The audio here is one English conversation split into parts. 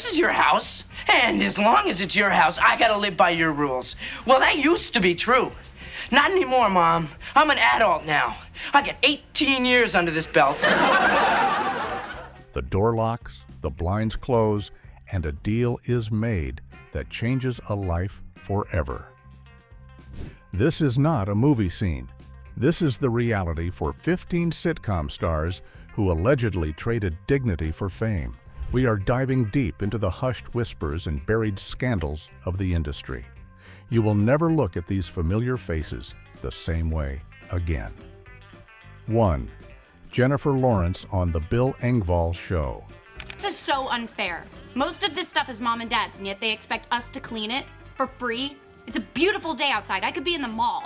this is your house, and as long as it's your house, I gotta live by your rules. Well, that used to be true. Not anymore, Mom. I'm an adult now. I got 18 years under this belt. The door locks, the blinds close, and a deal is made that changes a life forever. This is not a movie scene. This is the reality for 15 sitcom stars who allegedly traded dignity for fame. We are diving deep into the hushed whispers and buried scandals of the industry. You will never look at these familiar faces the same way again. 1. Jennifer Lawrence on The Bill Engvall Show. This is so unfair. Most of this stuff is Mom and Dad's, and yet they expect us to clean it for free. It's a beautiful day outside. I could be in the mall.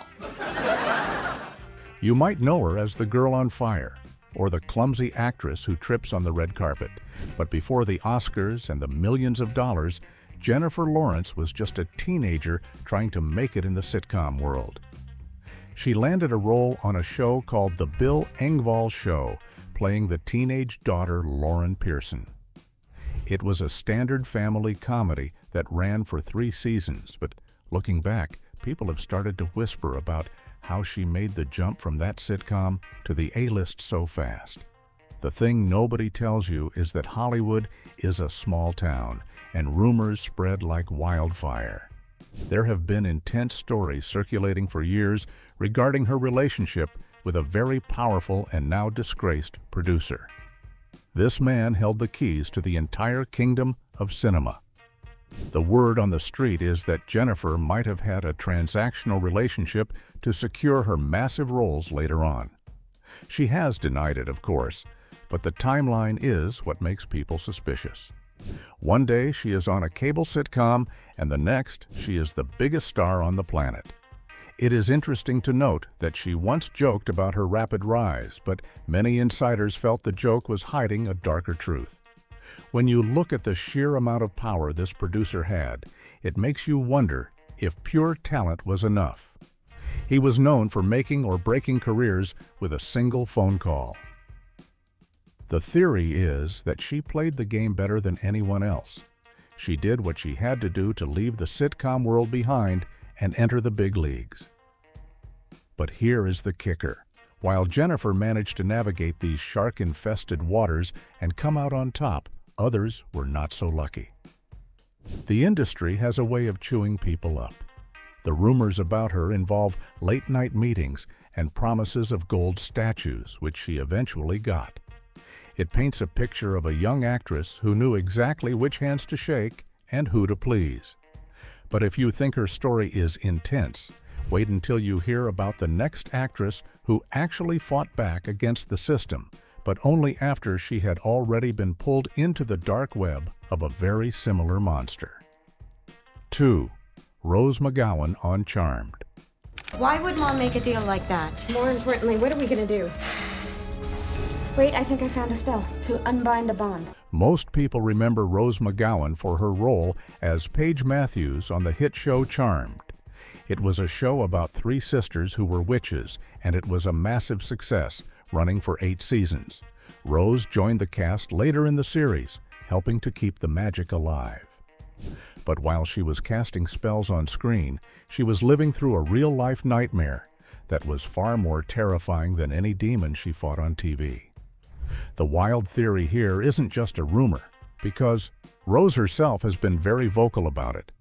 You might know her as the girl on fire, or the clumsy actress who trips on the red carpet. But before the Oscars and the millions of dollars, Jennifer Lawrence was just a teenager trying to make it in the sitcom world. She landed a role on a show called The Bill Engvall Show, playing the teenage daughter Lauren Pearson. It was a standard family comedy that ran for 3 seasons, but looking back, people have started to whisper about how she made the jump from that sitcom to the A-list so fast. The thing nobody tells you is that Hollywood is a small town, and rumors spread like wildfire. There have been intense stories circulating for years regarding her relationship with a very powerful and now disgraced producer. This man held the keys to the entire kingdom of cinema. The word on the street is that Jennifer might have had a transactional relationship to secure her massive roles later on. She has denied it, of course, but the timeline is what makes people suspicious. One day she is on a cable sitcom, and the next she is the biggest star on the planet. It is interesting to note that she once joked about her rapid rise, but many insiders felt the joke was hiding a darker truth. When you look at the sheer amount of power this producer had, it makes you wonder if pure talent was enough. He was known for making or breaking careers with a single phone call. The theory is that she played the game better than anyone else. She did what she had to do to leave the sitcom world behind and enter the big leagues. But here is the kicker. While Jennifer managed to navigate these shark-infested waters and come out on top, others were not so lucky. The industry has a way of chewing people up. The rumors about her involve late-night meetings and promises of gold statues, which she eventually got. It paints a picture of a young actress who knew exactly which hands to shake and who to please. But if you think her story is intense, wait until you hear about the next actress who actually fought back against the system, but only after she had already been pulled into the dark web of a very similar monster. 2. Rose McGowan on Charmed. Why would Mom make a deal like that? More importantly, what are we gonna do? Wait, I think I found a spell to unbind a bond. Most people remember Rose McGowan for her role as Paige Matthews on the hit show Charmed. It was a show about 3 sisters who were witches, and it was a massive success, running for 8 seasons. Rose joined the cast later in the series, helping to keep the magic alive. But while she was casting spells on screen, she was living through a real-life nightmare that was far more terrifying than any demon she fought on TV. The wild theory here isn't just a rumor, because Rose herself has been very vocal about it.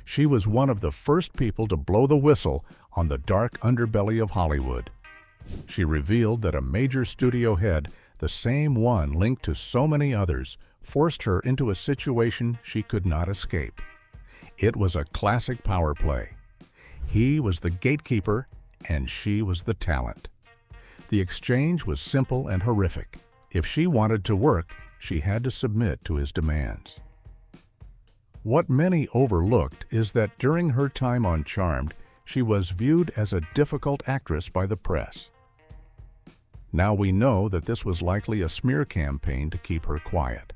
She was one of the first people to blow the whistle on the dark underbelly of Hollywood. She revealed that a major studio head, the same one linked to so many others, forced her into a situation she could not escape. It was a classic power play. He was the gatekeeper, and she was the talent. The exchange was simple and horrific. If she wanted to work, she had to submit to his demands. What many overlooked is that during her time on Charmed, she was viewed as a difficult actress by the press. Now we know that this was likely a smear campaign to keep her quiet.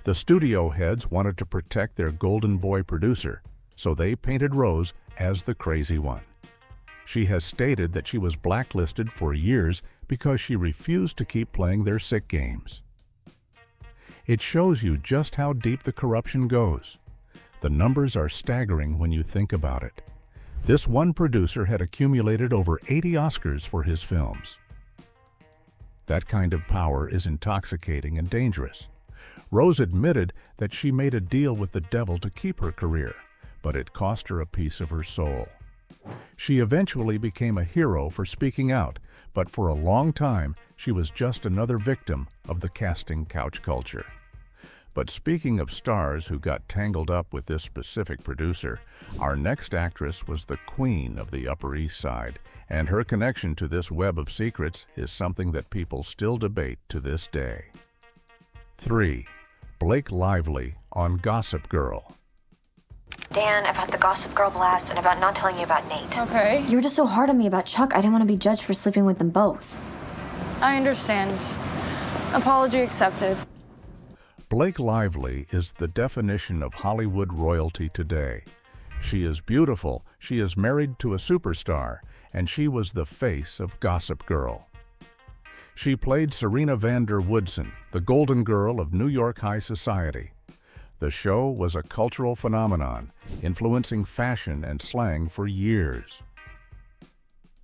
The studio heads wanted to protect their golden boy producer, so they painted Rose as the crazy one. She has stated that she was blacklisted for years because she refused to keep playing their sick games. It shows you just how deep the corruption goes. The numbers are staggering when you think about it. This one producer had accumulated over 80 Oscars for his films. That kind of power is intoxicating and dangerous. Rose admitted that she made a deal with the devil to keep her career, but it cost her a piece of her soul. She eventually became a hero for speaking out, but for a long time she was just another victim of the casting couch culture. But speaking of stars who got tangled up with this specific producer, our next actress was the queen of the Upper East Side, and her connection to this web of secrets is something that people still debate to this day. 3. Blake Lively on Gossip Girl. Dan, about the Gossip Girl blast and about not telling you about Nate. Okay. You were just so hard on me about Chuck, I didn't want to be judged for sleeping with them both. I understand. Apology accepted. Blake Lively is the definition of Hollywood royalty today. She is beautiful, she is married to a superstar, and she was the face of Gossip Girl. She played Serena van der Woodsen, the golden girl of New York high society. The show was a cultural phenomenon, influencing fashion and slang for years.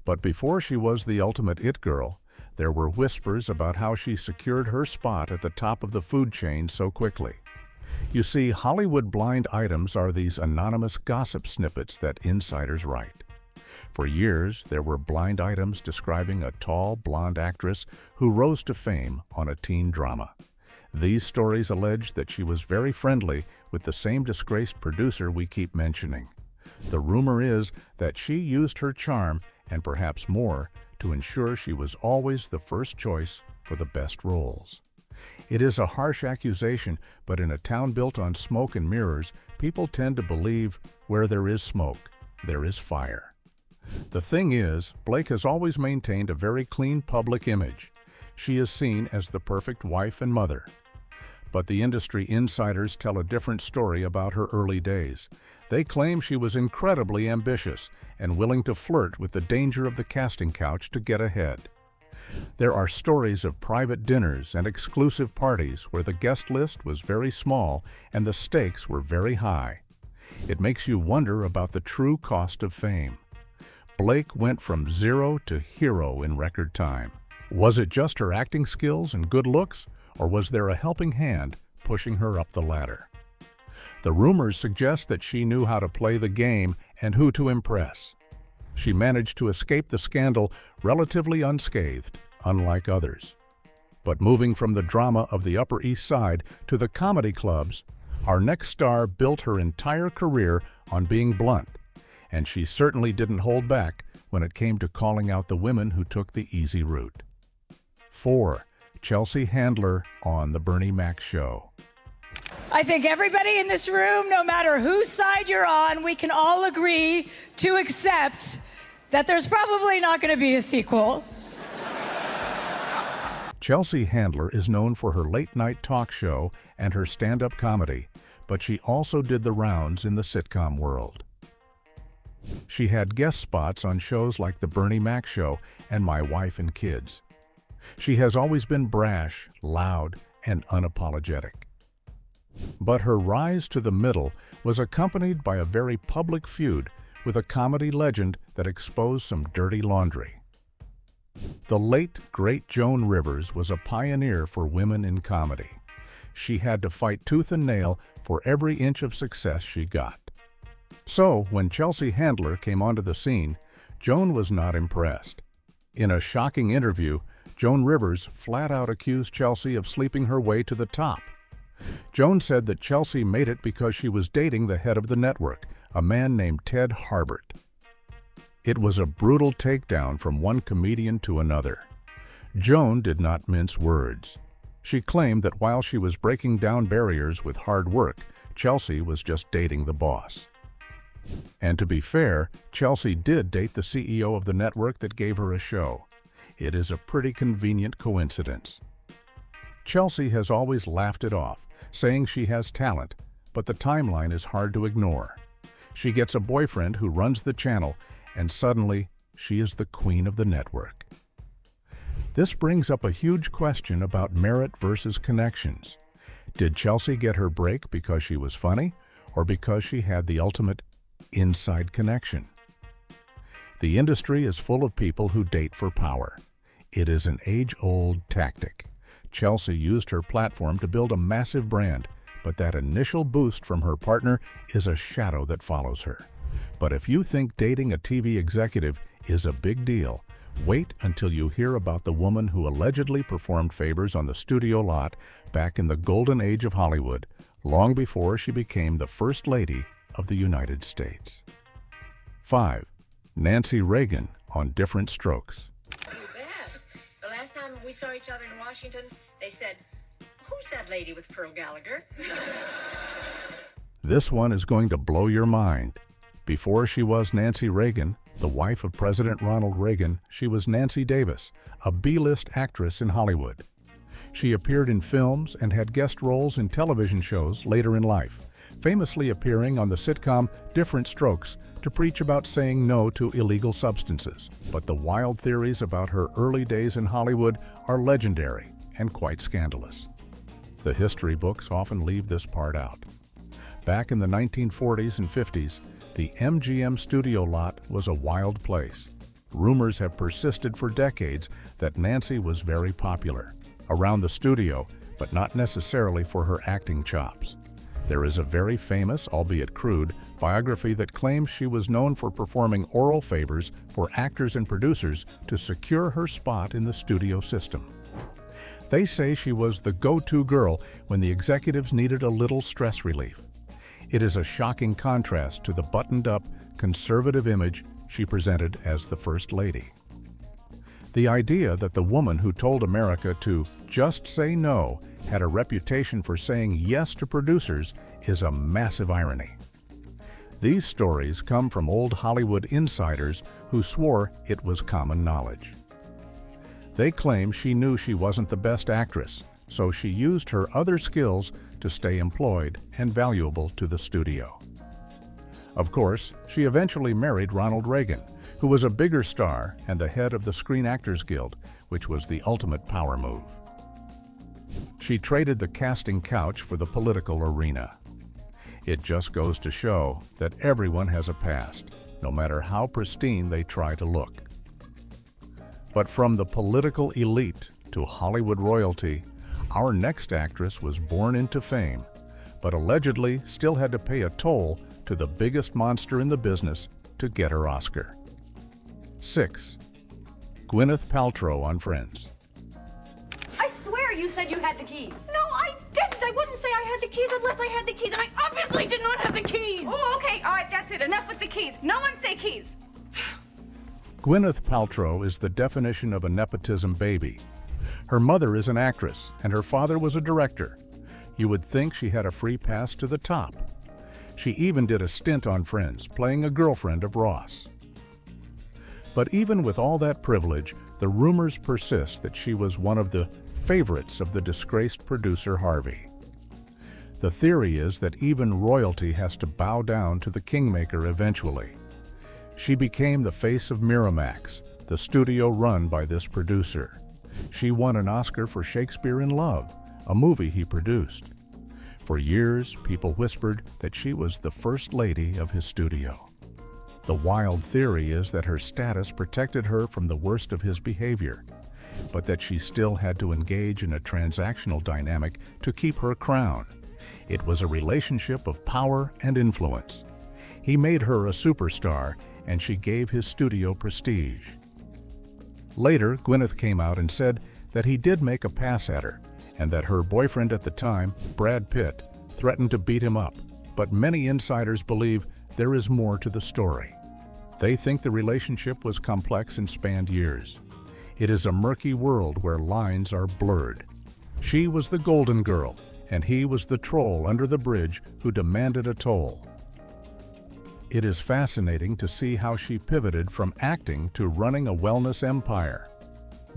But before she was the ultimate it girl, there were whispers about how she secured her spot at the top of the food chain so quickly. You see, Hollywood blind items are these anonymous gossip snippets that insiders write. For years, there were blind items describing a tall, blonde actress who rose to fame on a teen drama. These stories allege that she was very friendly with the same disgraced producer we keep mentioning. The rumor is that she used her charm, and perhaps more, to ensure she was always the first choice for the best roles. It is a harsh accusation, but in a town built on smoke and mirrors, people tend to believe where there is smoke, there is fire. The thing is, Blake has always maintained a very clean public image. She is seen as the perfect wife and mother. But the industry insiders tell a different story about her early days. They claim she was incredibly ambitious and willing to flirt with the danger of the casting couch to get ahead. There are stories of private dinners and exclusive parties where the guest list was very small and the stakes were very high. It makes you wonder about the true cost of fame. Blake went from zero to hero in record time. Was it just her acting skills and good looks, or was there a helping hand pushing her up the ladder? The rumors suggest that she knew how to play the game and who to impress. She managed to escape the scandal relatively unscathed, unlike others. But moving from the drama of the Upper East Side to the comedy clubs, our next star built her entire career on being blunt, and she certainly didn't hold back when it came to calling out the women who took the easy route. 4. Chelsea Handler on The Bernie Mac Show. I think everybody in this room, no matter whose side you're on, we can all agree to accept that there's probably not going to be a sequel. Chelsea Handler is known for her late-night talk show and her stand-up comedy, but she also did the rounds in the sitcom world. She had guest spots on shows like The Bernie Mac Show and My Wife and Kids. She has always been brash, loud, and unapologetic. But her rise to the middle was accompanied by a very public feud with a comedy legend that exposed some dirty laundry. The late, great Joan Rivers was a pioneer for women in comedy. She had to fight tooth and nail for every inch of success she got. So, when Chelsea Handler came onto the scene, Joan was not impressed. In a shocking interview, Joan Rivers flat out accused Chelsea of sleeping her way to the top. Joan said that Chelsea made it because she was dating the head of the network, a man named Ted Harbert. It was a brutal takedown from one comedian to another. Joan did not mince words. She claimed that while she was breaking down barriers with hard work, Chelsea was just dating the boss. And to be fair, Chelsea did date the CEO of the network that gave her a show. It is a pretty convenient coincidence. Chelsea has always laughed it off, saying she has talent, but the timeline is hard to ignore. She gets a boyfriend who runs the channel, and suddenly she is the queen of the network. This brings up a huge question about merit versus connections. Did Chelsea get her break because she was funny or because she had the ultimate inside connection? The industry is full of people who date for power. It is an age-old tactic. Chelsea used her platform to build a massive brand, but that initial boost from her partner is a shadow that follows her. But if you think dating a TV executive is a big deal, wait until you hear about the woman who allegedly performed favors on the studio lot back in the golden age of Hollywood, long before she became the First Lady of the United States. 5. Nancy Reagan on Different Strokes. You bet. The last time we saw each other in Washington, they said, "Who's that lady with Pearl Gallagher?" This one is going to blow your mind. Before she was Nancy Reagan, the wife of President Ronald Reagan, she was Nancy Davis, a B-list actress in Hollywood. She appeared in films and had guest roles in television shows later in life, famously appearing on the sitcom Different Strokes to preach about saying no to illegal substances. But the wild theories about her early days in Hollywood are legendary and quite scandalous. The history books often leave this part out. Back in the 1940s and 50s, the MGM studio lot was a wild place. Rumors have persisted for decades that Nancy was very popular around the studio, but not necessarily for her acting chops. There is a very famous, albeit crude, biography that claims she was known for performing oral favors for actors and producers to secure her spot in the studio system. They say she was the go-to girl when the executives needed a little stress relief. It is a shocking contrast to the buttoned-up, conservative image she presented as the First Lady. The idea that the woman who told America to just say no had a reputation for saying yes to producers is a massive irony. These stories come from old Hollywood insiders who swore it was common knowledge. They claim she knew she wasn't the best actress, so she used her other skills to stay employed and valuable to the studio. Of course, she eventually married Ronald Reagan, who was a bigger star and the head of the Screen Actors Guild, which was the ultimate power move. She traded the casting couch for the political arena. It just goes to show that everyone has a past, no matter how pristine they try to look. But from the political elite to Hollywood royalty, our next actress was born into fame, but allegedly still had to pay a toll to the biggest monster in the business to get her Oscar. 6. Gwyneth Paltrow on Friends. I swear you said you had the keys. No, I didn't. I wouldn't say I had the keys unless I had the keys, and I obviously did not have the keys. Oh, okay. All right, that's it. Enough with the keys. No one say keys. Gwyneth Paltrow is the definition of a nepotism baby. Her mother is an actress, and her father was a director. You would think she had a free pass to the top. She even did a stint on Friends, playing a girlfriend of Ross. But even with all that privilege, the rumors persist that she was one of the favorites of the disgraced producer Harvey. The theory is that even royalty has to bow down to the kingmaker eventually. She became the face of Miramax, the studio run by this producer. She won an Oscar for Shakespeare in Love, a movie he produced. For years, people whispered that she was the First Lady of his studio. The wild theory is that her status protected her from the worst of his behavior, but that she still had to engage in a transactional dynamic to keep her crown. It was a relationship of power and influence. He made her a superstar, and she gave his studio prestige. Later, Gwyneth came out and said that he did make a pass at her, and that her boyfriend at the time, Brad Pitt, threatened to beat him up. But many insiders believe there is more to the story. They think the relationship was complex and spanned years. It is a murky world where lines are blurred. She was the golden girl, and he was the troll under the bridge who demanded a toll. It is fascinating to see how she pivoted from acting to running a wellness empire.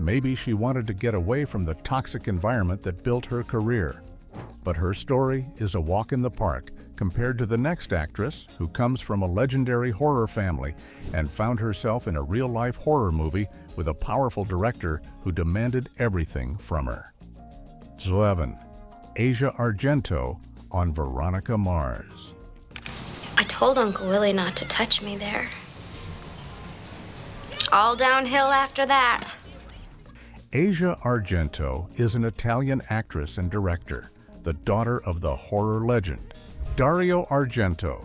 Maybe she wanted to get away from the toxic environment that built her career. But her story is a walk in the park compared to the next actress who comes from a legendary horror family and found herself in a real-life horror movie with a powerful director who demanded everything from her. 11. Asia Argento on Veronica Mars. I told Uncle Willie not to touch me there. All downhill after that. Asia Argento is an Italian actress and director, the daughter of the horror legend, Dario Argento.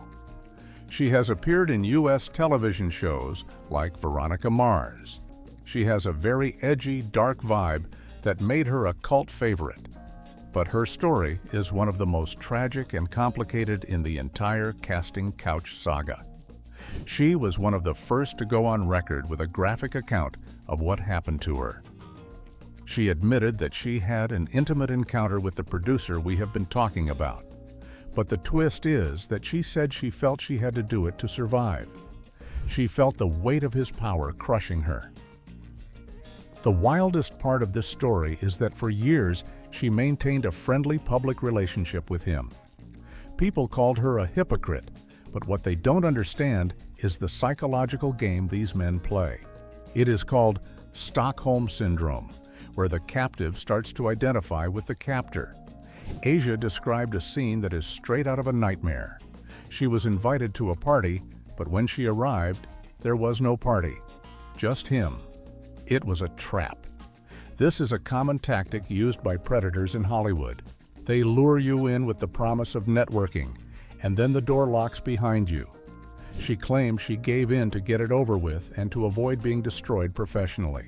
She has appeared in U.S. television shows like Veronica Mars. She has a very edgy, dark vibe that made her a cult favorite. But her story is one of the most tragic and complicated in the entire casting couch saga. She was one of the first to go on record with a graphic account of what happened to her. She admitted that she had an intimate encounter with the producer we have been talking about. But the twist is that she said she felt she had to do it to survive. She felt the weight of his power crushing her. The wildest part of this story is that for years she maintained a friendly public relationship with him. People called her a hypocrite, but what they don't understand is the psychological game these men play. It is called Stockholm Syndrome, where the captive starts to identify with the captor. Asia described a scene that is straight out of a nightmare. She was invited to a party, but when she arrived, there was no party, just him. It was a trap. This is a common tactic used by predators in Hollywood. They lure you in with the promise of networking, and then the door locks behind you. She claimed she gave in to get it over with and to avoid being destroyed professionally.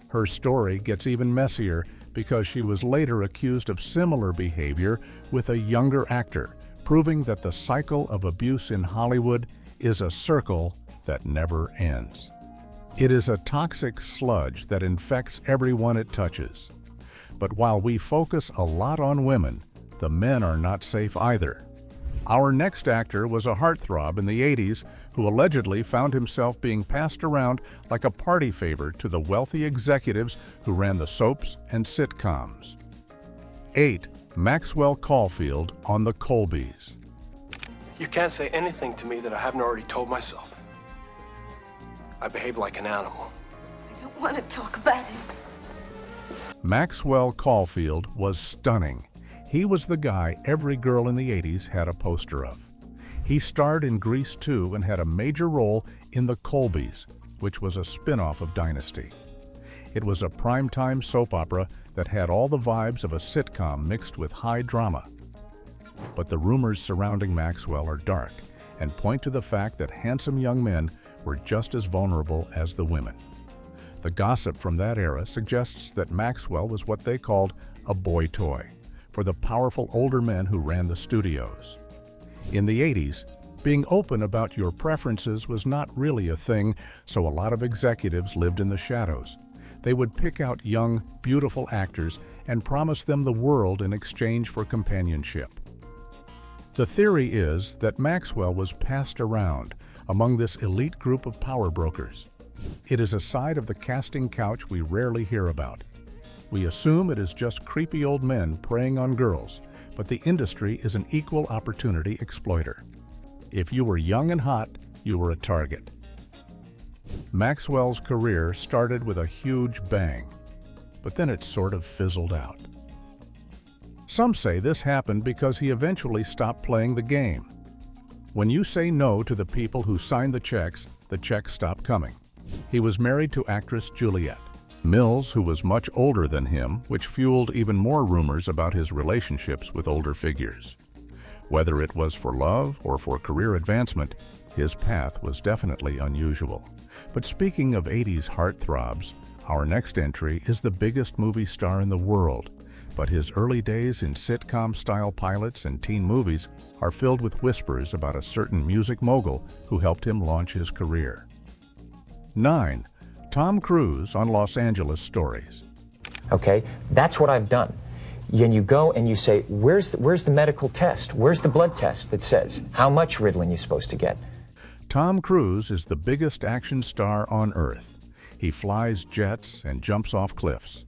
Her story gets even messier because she was later accused of similar behavior with a younger actor, proving that the cycle of abuse in Hollywood is a circle that never ends. It is a toxic sludge that infects everyone it touches. But while we focus a lot on women, the men are not safe either. Our next actor was a heartthrob in the 80s who allegedly found himself being passed around like a party favor to the wealthy executives who ran the soaps and sitcoms. 8. Maxwell Caulfield on the Colbys. You can't say anything to me that I haven't already told myself. I behave like an animal. I don't want to talk about it. Maxwell Caulfield was stunning. He was the guy every girl in the 80s had a poster of. He starred in Grease 2 and had a major role in The Colbys, which was a spin-off of Dynasty. It was a primetime soap opera that had all the vibes of a sitcom mixed with high drama. But the rumors surrounding Maxwell are dark and point to the fact that handsome young men were just as vulnerable as the women. The gossip from that era suggests that Maxwell was what they called a boy toy for the powerful older men who ran the studios. In the 80s, being open about your preferences was not really a thing, so a lot of executives lived in the shadows. They would pick out young, beautiful actors and promise them the world in exchange for companionship. The theory is that Maxwell was passed around among this elite group of power brokers. It is a side of the casting couch we rarely hear about. We assume it is just creepy old men preying on girls, but the industry is an equal opportunity exploiter. If you were young and hot, you were a target. Maxwell's career started with a huge bang, but then it sort of fizzled out. Some say this happened because he eventually stopped playing the game. When you say no to the people who sign the checks stop coming. He was married to actress Juliet Mills, who was much older than him, which fueled even more rumors about his relationships with older figures. Whether it was for love or for career advancement, his path was definitely unusual. But speaking of 80s heartthrobs, our next entry is the biggest movie star in the world, but his early days in sitcom-style pilots and teen movies are filled with whispers about a certain music mogul who helped him launch his career. 9. Tom Cruise on Los Angeles Stories. Okay, that's what I've done. And you go and you say, where's the medical test? Where's the blood test that says how much Ritalin you're supposed to get? Tom Cruise is the biggest action star on Earth. He flies jets and jumps off cliffs.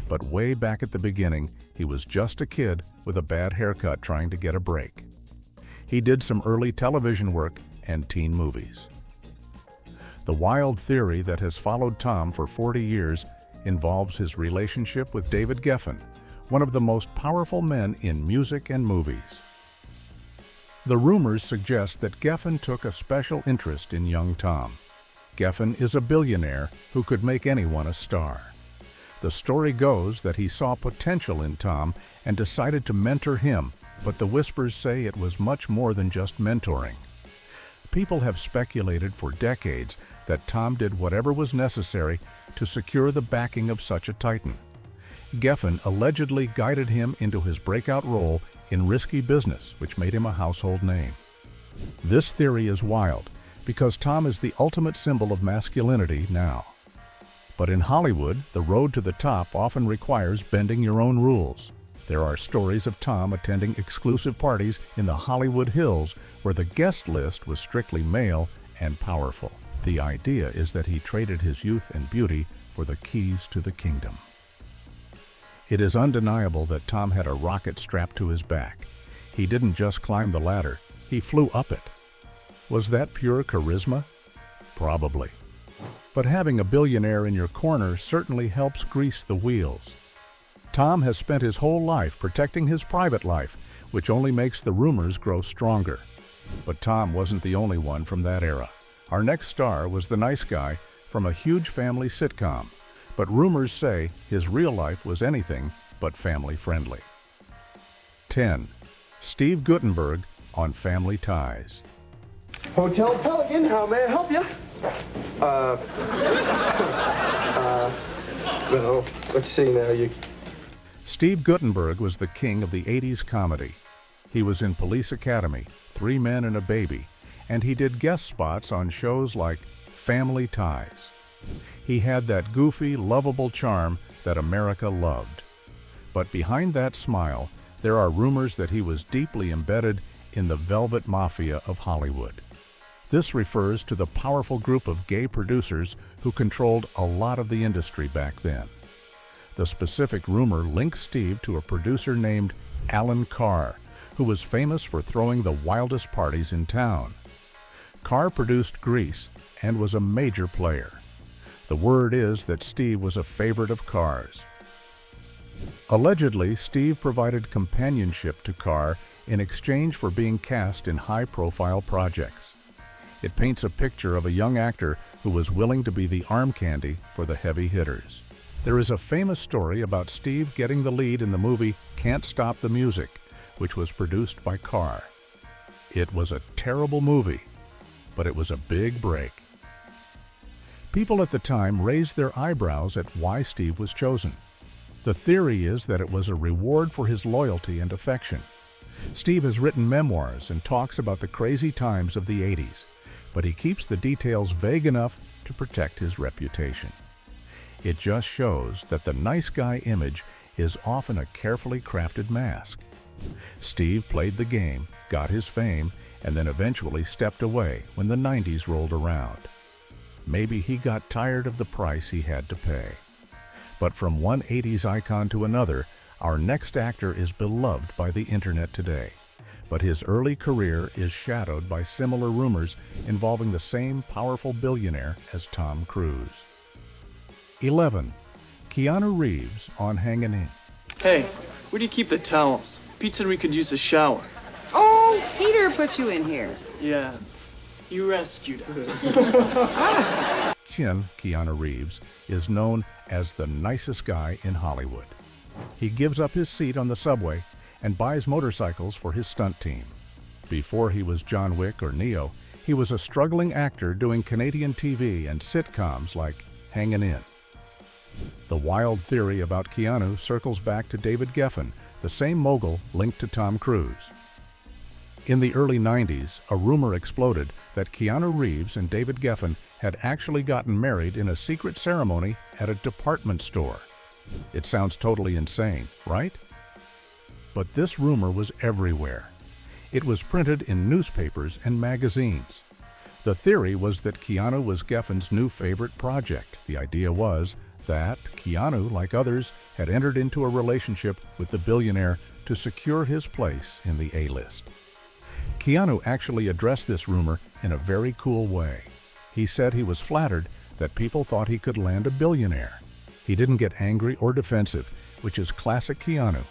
But way back at the beginning, he was just a kid with a bad haircut trying to get a break. He did some early television work and teen movies. The wild theory that has followed Tom for 40 years involves his relationship with David Geffen, one of the most powerful men in music and movies. The rumors suggest that Geffen took a special interest in young Tom. Geffen is a billionaire who could make anyone a star. The story goes that he saw potential in Tom and decided to mentor him, but the whispers say it was much more than just mentoring. People have speculated for decades that Tom did whatever was necessary to secure the backing of such a titan. Geffen allegedly guided him into his breakout role in risky business, which made him a household name. This theory is wild because Tom is the ultimate symbol of masculinity now. But in Hollywood, the road to the top often requires bending your own rules. There are stories of Tom attending exclusive parties in the Hollywood Hills where the guest list was strictly male and powerful. The idea is that he traded his youth and beauty for the keys to the kingdom. It is undeniable that Tom had a rocket strapped to his back. He didn't just climb the ladder, he flew up it. Was that pure charisma? Probably. But having a billionaire in your corner certainly helps grease the wheels. Tom has spent his whole life protecting his private life, which only makes the rumors grow stronger. But Tom wasn't the only one from that era. Our next star was the nice guy from a huge family sitcom, but rumors say his real life was anything but family-friendly. 10. Steve Guttenberg on Family Ties. Hotel Pelican, how may I help you? No, let's see now, Steve Guttenberg was the king of the 80s comedy. He was in Police Academy, 3 Men and a Baby, and he did guest spots on shows like Family Ties. He had that goofy, lovable charm that America loved. But behind that smile, there are rumors that he was deeply embedded in the Velvet Mafia of Hollywood. This refers to the powerful group of gay producers who controlled a lot of the industry back then. The specific rumor links Steve to a producer named Alan Carr, who was famous for throwing the wildest parties in town. Carr produced Grease and was a major player. The word is that Steve was a favorite of Carr's. Allegedly, Steve provided companionship to Carr in exchange for being cast in high-profile projects. It paints a picture of a young actor who was willing to be the arm candy for the heavy hitters. There is a famous story about Steve getting the lead in the movie Can't Stop the Music, which was produced by Carr. It was a terrible movie, but it was a big break. People at the time raised their eyebrows at why Steve was chosen. The theory is that it was a reward for his loyalty and affection. Steve has written memoirs and talks about the crazy times of the 80s, but he keeps the details vague enough to protect his reputation. It just shows that the nice guy image is often a carefully crafted mask. Steve played the game, got his fame, and then eventually stepped away when the 90s rolled around. Maybe he got tired of the price he had to pay. But from one 80s icon to another, our next actor is beloved by the internet today. But his early career is shadowed by similar rumors involving the same powerful billionaire as Tom Cruise. 11. Keanu Reeves on Hangin' In. Hey, where do you keep the towels? Pete said we could use a shower. Oh, Peter put you in here. Yeah, he rescued us. Keanu Reeves is known as the nicest guy in Hollywood. He gives up his seat on the subway and buys motorcycles for his stunt team. Before he was John Wick or Neo, he was a struggling actor doing Canadian TV and sitcoms like Hangin' In. The wild theory about Keanu circles back to David Geffen, the same mogul linked to Tom Cruise. In the early 90s, a rumor exploded that Keanu Reeves and David Geffen had actually gotten married in a secret ceremony at a department store. It sounds totally insane, right? But this rumor was everywhere. It was printed in newspapers and magazines. The theory was that Keanu was Geffen's new favorite project. The idea was that Keanu, like others, had entered into a relationship with the billionaire to secure his place in the A-list. Keanu actually addressed this rumor in a very cool way. He said he was flattered that people thought he could land a billionaire. He didn't get angry or defensive, which is classic Keanu.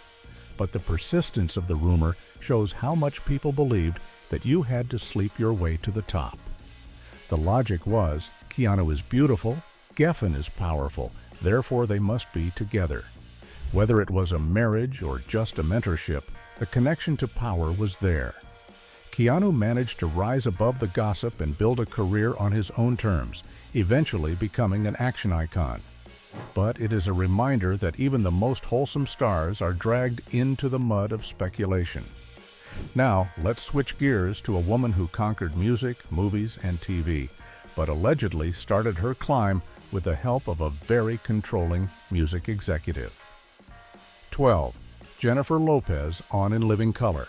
But the persistence of the rumor shows how much people believed that you had to sleep your way to the top. The logic was, Keanu is beautiful, Geffen is powerful, therefore they must be together. Whether it was a marriage or just a mentorship, the connection to power was there. Keanu managed to rise above the gossip and build a career on his own terms, eventually becoming an action icon. But it is a reminder that even the most wholesome stars are dragged into the mud of speculation. Now, let's switch gears to a woman who conquered music, movies, and TV, but allegedly started her climb with the help of a very controlling music executive. 12. Jennifer Lopez on In Living Color.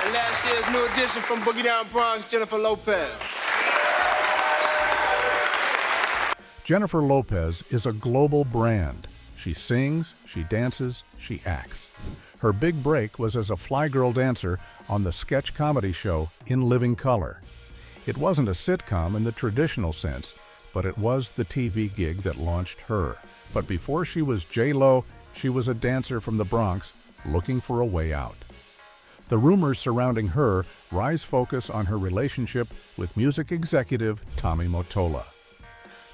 And last year's new addition from Boogie Down Bronx, Jennifer Lopez. Jennifer Lopez is a global brand. She sings, she dances, she acts. Her big break was as a fly girl dancer on the sketch comedy show In Living Color. It wasn't a sitcom in the traditional sense, but it was the TV gig that launched her. But before she was J-Lo, she was a dancer from the Bronx looking for a way out. The rumors surrounding her rise focus on her relationship with music executive Tommy Mottola.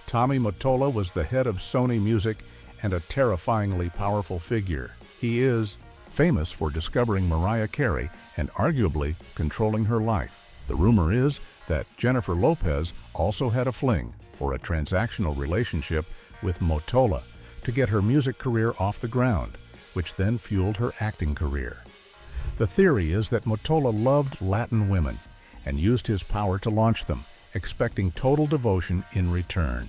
Tommy Mottola was the head of Sony Music and a terrifyingly powerful figure. He is famous for discovering Mariah Carey and arguably controlling her life. The rumor is that Jennifer Lopez also had a fling, or a transactional relationship, with Mottola to get her music career off the ground, which then fueled her acting career. The theory is that Mottola loved Latin women and used his power to launch them, expecting total devotion in return.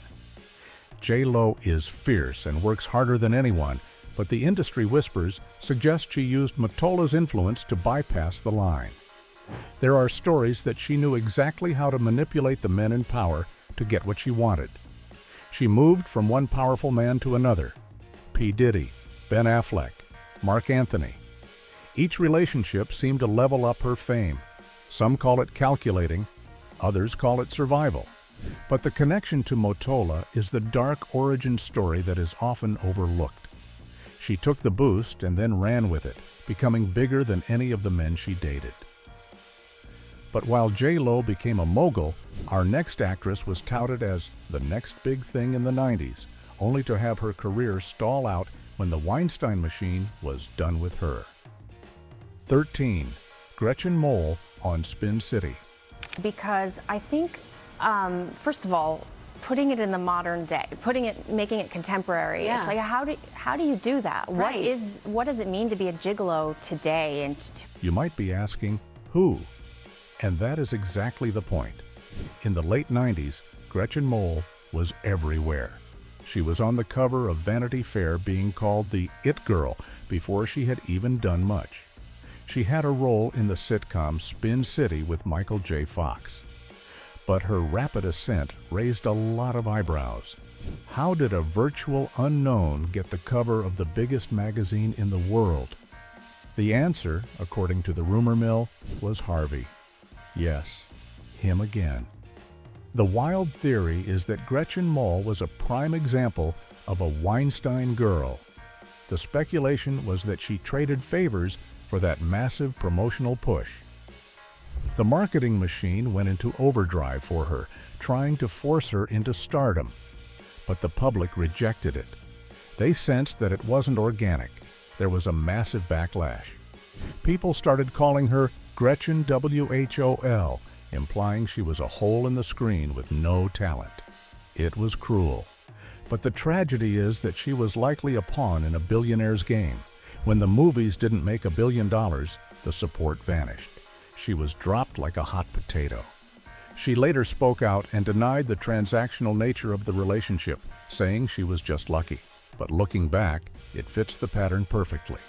J-Lo is fierce and works harder than anyone, but the industry whispers suggest she used Mottola's influence to bypass the line. There are stories that she knew exactly how to manipulate the men in power to get what she wanted. She moved from one powerful man to another: P. Diddy, Ben Affleck, Mark Anthony. Each relationship seemed to level up her fame. Some call it calculating, others call it survival. But the connection to Mottola is the dark origin story that is often overlooked. She took the boost and then ran with it, becoming bigger than any of the men she dated. But while J-Lo became a mogul, our next actress was touted as the next big thing in the 90s, only to have her career stall out when the Weinstein machine was done with her. 13. Gretchen Mol on Spin City. Because I think, first of all, putting it in the modern day, making it contemporary. Yeah. It's like, how do you do that? Right. What does it mean to be a gigolo today? And You might be asking, who? And that is exactly the point. In the late 90s, Gretchen Mol was everywhere. She was on the cover of Vanity Fair being called the It Girl before she had even done much. She had a role in the sitcom Spin City with Michael J. Fox. But her rapid ascent raised a lot of eyebrows. How did a virtual unknown get the cover of the biggest magazine in the world? The answer, according to the rumor mill, was Harvey. Yes, him again. The wild theory is that Gretchen Mol was a prime example of a Weinstein girl. The speculation was that she traded favors for that massive promotional push. The marketing machine went into overdrive for her, trying to force her into stardom. But the public rejected it. They sensed that it wasn't organic. There was a massive backlash. People started calling her Gretchen WHOL, implying she was a hole in the screen with no talent. It was cruel. But the tragedy is that she was likely a pawn in a billionaire's game. When the movies didn't make $1 billion, the support vanished. She was dropped like a hot potato. She later spoke out and denied the transactional nature of the relationship, saying she was just lucky. But looking back, it fits the pattern perfectly.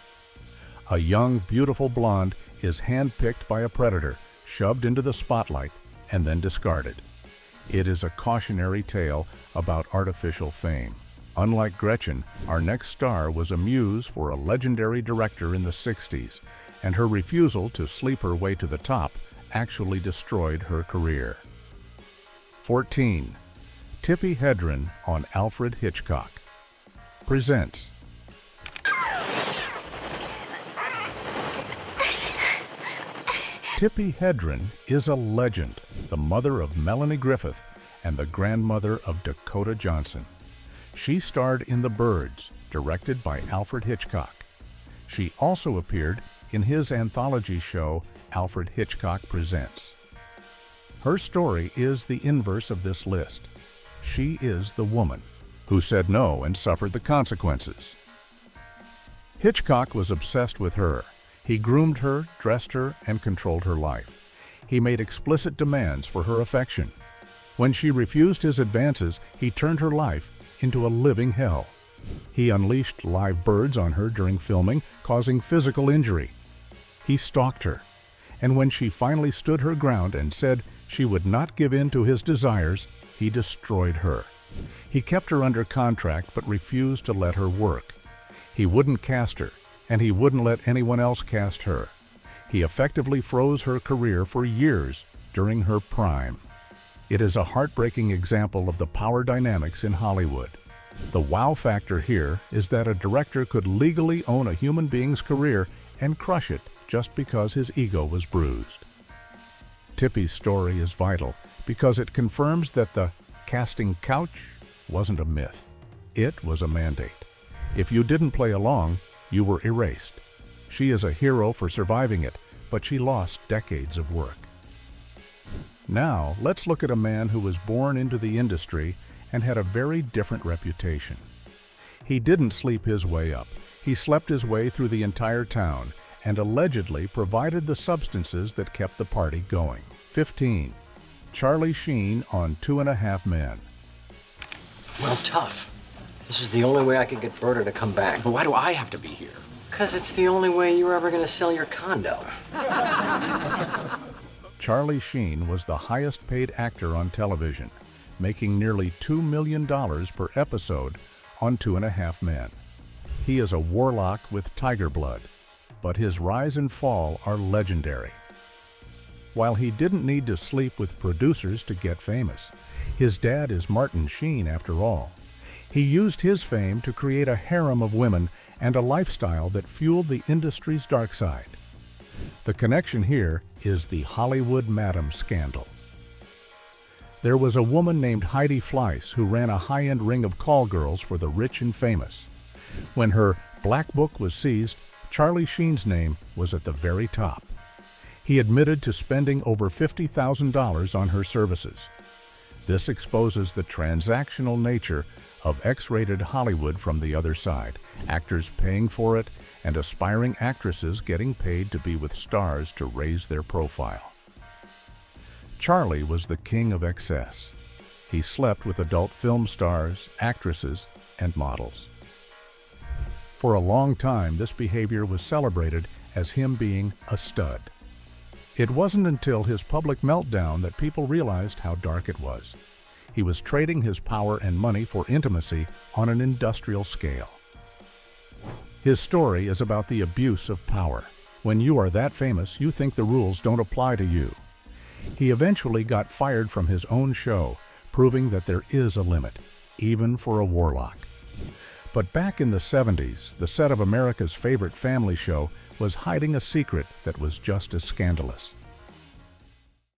A young, beautiful blonde is handpicked by a predator, shoved into the spotlight, and then discarded. It is a cautionary tale about artificial fame. Unlike Gretchen, our next star was a muse for a legendary director in the 60s, and her refusal to sleep her way to the top actually destroyed her career. 14. Tippi Hedren on Alfred Hitchcock presents Tippi Hedren is a legend, the mother of Melanie Griffith and the grandmother of Dakota Johnson. She starred in The Birds, directed by Alfred Hitchcock. She also appeared in his anthology show, Alfred Hitchcock Presents. Her story is the inverse of this list. She is the woman who said no and suffered the consequences. Hitchcock was obsessed with her. He groomed her, dressed her, and controlled her life. He made explicit demands for her affection. When she refused his advances, he turned her life into a living hell. He unleashed live birds on her during filming, causing physical injury. He stalked her, and when she finally stood her ground and said she would not give in to his desires, he destroyed her. He kept her under contract but refused to let her work. He wouldn't cast her, and he wouldn't let anyone else cast her. He effectively froze her career for years during her prime. It is a heartbreaking example of the power dynamics in Hollywood. The wow factor here is that a director could legally own a human being's career and crush it just because his ego was bruised. Tippi's story is vital because it confirms that the casting couch wasn't a myth. It was a mandate. If you didn't play along, you were erased. She is a hero for surviving it, but she lost decades of work. Now, let's look at a man who was born into the industry and had a very different reputation. He didn't sleep his way up. He slept his way through the entire town and allegedly provided the substances that kept the party going. 15. Charlie Sheen on 2.5 Men. Well, tough. This is the only way I could get Berta to come back. But why do I have to be here? Because it's the only way you're ever going to sell your condo. Charlie Sheen was the highest-paid actor on television, making nearly $2 million per episode on 2.5 Men. He is a warlock with tiger blood, but his rise and fall are legendary. While he didn't need to sleep with producers to get famous, his dad is Martin Sheen after all. He used his fame to create a harem of women and a lifestyle that fueled the industry's dark side. The connection here is the Hollywood Madam scandal. There was a woman named Heidi Fleiss who ran a high-end ring of call girls for the rich and famous. When her black book was seized, Charlie Sheen's name was at the very top. He admitted to spending over $50,000 on her services. This exposes the transactional nature of X-rated Hollywood from the other side, actors paying for it and aspiring actresses getting paid to be with stars to raise their profile. Charlie was the king of excess. He slept with adult film stars, actresses, and models. For a long time, this behavior was celebrated as him being a stud. It wasn't until his public meltdown that people realized how dark it was. He was trading his power and money for intimacy on an industrial scale. His story is about the abuse of power. When you are that famous, you think the rules don't apply to you. He eventually got fired from his own show, proving that there is a limit, even for a warlock. But back in the 70s, the set of America's favorite family show was hiding a secret that was just as scandalous.